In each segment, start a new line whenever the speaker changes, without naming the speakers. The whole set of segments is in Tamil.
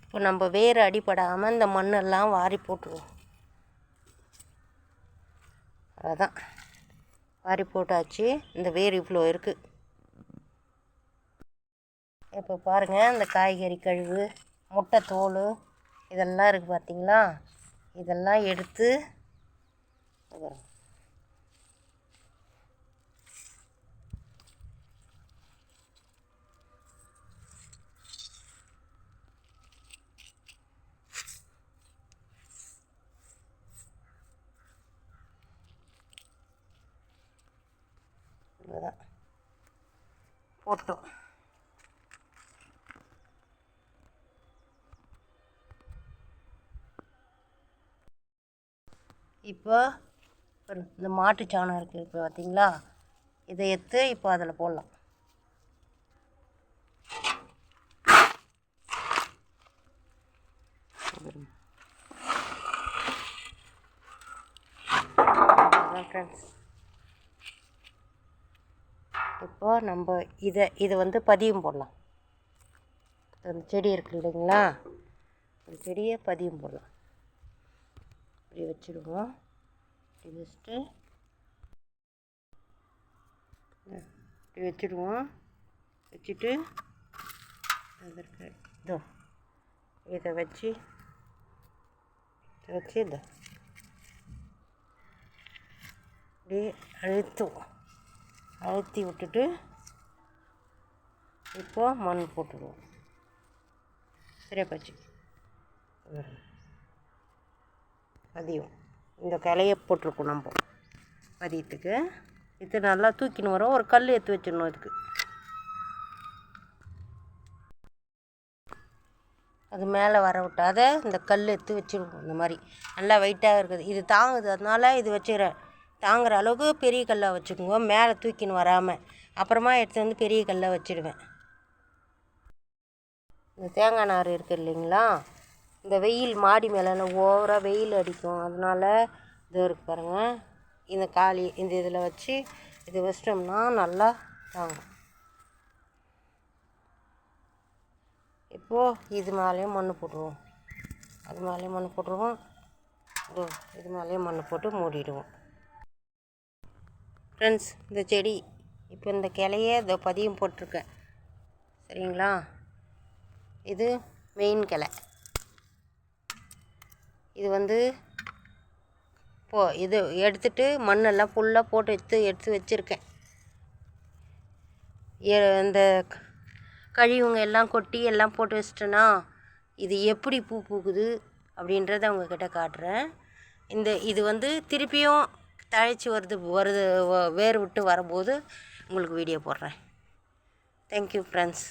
இப்போ நம்ம வேர் அடிப்படாமல் இந்த மண்ணெல்லாம் வாரி போட்டுருவோம். அதான் வாரி போட்டாச்சு. இந்த வேர் இவ்வளோ இருக்குது. இப்போ பாருங்கள், இந்த காய்கறி கழிவு, முட்டை தோல் இதெல்லாம் இருக்குது பார்த்தீங்களா? இதெல்லாம் எடுத்து போட்டோம். இப்போ இந்த மாட்டு சாணம் இருக்குது இப்போ பார்த்தீங்களா? இதை எடுத்து இப்போ அதில் போடலாம். ஃப்ரெண்ட்ஸ், இப்போ நம்ம இதை வந்து பதியம் போடலாம். அந்த செடி இருக்குது இல்லைங்களா? அந்த செடியை பதியம் போடலாம். இப்படி வச்சுடுவோம். இப்படி வச்சுட்டு இப்படி வச்சுடுவோம். வச்சுட்டு இதோ இதை வச்சு இதை இப்படி அழுத்தி விட்டுட்டு இப்போது மண் போட்டுடுவோம். சரியா போச்சு. பதியம் இந்த கிளைய போட்டிருக்கோம் நம்ம பதியத்துக்கு. இது நல்லா தூக்கின்னு வரும். ஒரு கல் எடுத்து வச்சிடணும். இதுக்கு அது மேலே வர விட்டாத இந்த கல் எடுத்து வச்சுருவோம். இந்த மாதிரி நல்லா வெயிட்டாக இருக்குது. இது தாங்குது, அதனால இது வச்சுக்கிறேன். தாங்குகிற அளவுக்கு பெரிய கல்லாக வச்சுக்கோங்க, மேலே தூக்கின்னு வராமல். அப்புறமா எடுத்து வந்து பெரிய கல்லாக வச்சுடுவேன். இந்த தேங்காய் நார் இருக்குது இல்லைங்களா? இந்த வெயில் மாடி மேலே ஓவராக வெயில் அடிக்கும். அதனால் இது இருக்கு பாருங்கள், இந்த காலி இந்த இதில் வச்சு இது வச்சிட்டோம்னா நல்லா தாங்கும். இப்போது இது மேலேயும் மண் போட்டுருவோம். அது மேலேயும் மண் போட்டுருவோம். இது மேலேயும் மண் போட்டு மூடிடுவோம். ஃப்ரெண்ட்ஸ், இந்த செடி இப்போ இந்த கிளைய இதை பதியம் போட்டிருக்கேன். சரிங்களா? இது மெயின் கிளை. இது வந்து இது எடுத்துகிட்டு மண்ணெல்லாம் ஃபுல்லாக போட்டு எடுத்து வச்சுருக்கேன். இந்த கழிவுங்க எல்லாம் கொட்டி எல்லாம் போட்டு வச்சிட்டேன்னா இது எப்படி பூ பூக்குது அப்படின்றத உங்ககிட்ட காட்டுறேன். இது வந்து திருப்பியும் தழைச்சி வருது வேர் விட்டு வரும்போது உங்களுக்கு வீடியோ போடுறேன். Thank you friends.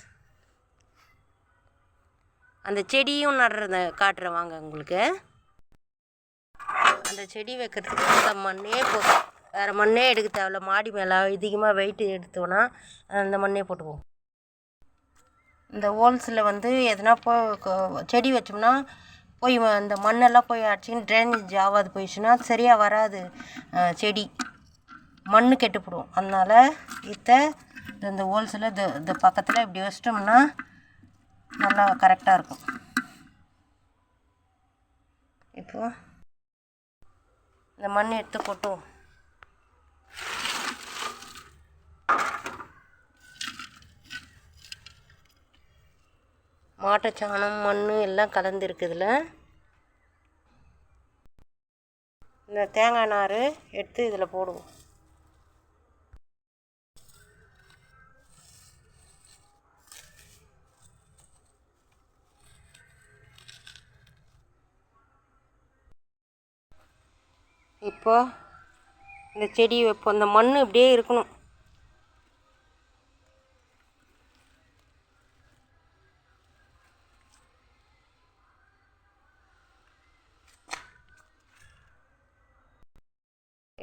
அந்த செடியும் நடுறத காட்டுறேன் வாங்க. உங்களுக்கு அந்த செடி வைக்கிறதுக்கு அந்த மண்ணே போதும், வேறு மண்ணே எடுக்க தேவையில்ல. மாடி மேலே அதிகமாக வெயிட்டு எடுத்தோன்னா அந்த மண்ணே போட்டுக்குவோம். இந்த ஹோல்ஸில் வந்து எதுனா செடி வச்சோம்னா போய் அந்த மண்ணெல்லாம் போய் அடிச்சின்னு ட்ரைனேஜ் ஆகாது போயிடுச்சுன்னா சரியாக வராது. செடி மண் கெட்டுப்படும். அதனால் இந்த ஹோல்ஸில் இந்த பக்கத்தில் இப்படி வச்சிட்டோம்னா நல்லா கரெக்டாக இருக்கும். இப்போது இந்த மண் எடுத்து போட்டோம். மாட்டுச்சாணம் மண் எல்லாம் கலந்துருக்குதுல. இந்த தேங்காய் நார் எடுத்து இதில் போடுவோம். இப்போ இந்த செடி வைப்போம். இந்த மண் இப்படியே இருக்கணும்.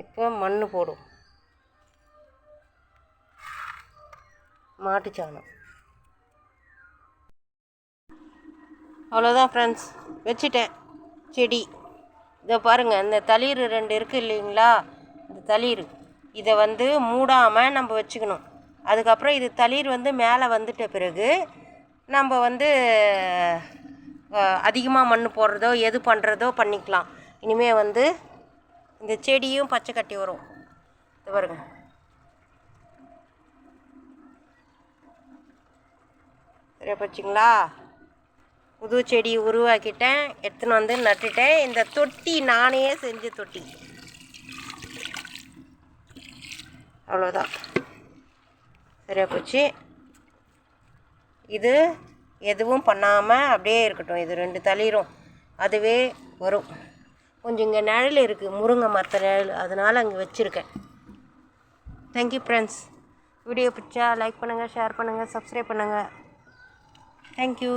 இப்போ மண் போடும். மாட்டுச்சாணம். அவ்வளோதான் ஃப்ரெண்ட்ஸ், வச்சுட்டேன் செடி. இதை பாருங்கள், இந்த தளிர் 2 இருக்குது இல்லைங்களா? இந்த தளிர் இதை வந்து மூடாமல் நம்ம வச்சுக்கணும். அதுக்கப்புறம் இது தளிர் வந்து மேலே வந்துட்ட பிறகு நம்ம வந்து அதிகமாக மண் போடுறதோ எது பண்ணுறதோ பண்ணிக்கலாம். இனிமேல் வந்து இந்த செடியும் பச்சை கட்டி வரும். இது பாருங்க. சரியா போச்சுங்களா? புது செடி உருவாக்கிட்டேன், எடுத்துன்னு வந்து நட்டுட்டேன். இந்த தொட்டி நானே செஞ்ச தொட்டி. அவ்வளோதான், சரியா போச்சு. இது எதுவும் பண்ணாமல் அப்படியே இருக்கட்டும். இது 2 தளிரும் அதுவே வரும். கொஞ்சம் இங்கே நிழல் இருக்குது, முருங்கை மரத்து நிழல், அதனால் அங்கே வச்சுருக்கேன். Thank you friends. வீடியோ பிடிச்சா லைக் பண்ணுங்கள், ஷேர் பண்ணுங்கள், சப்ஸ்கிரைப் பண்ணுங்கள். தேங்க்யூ.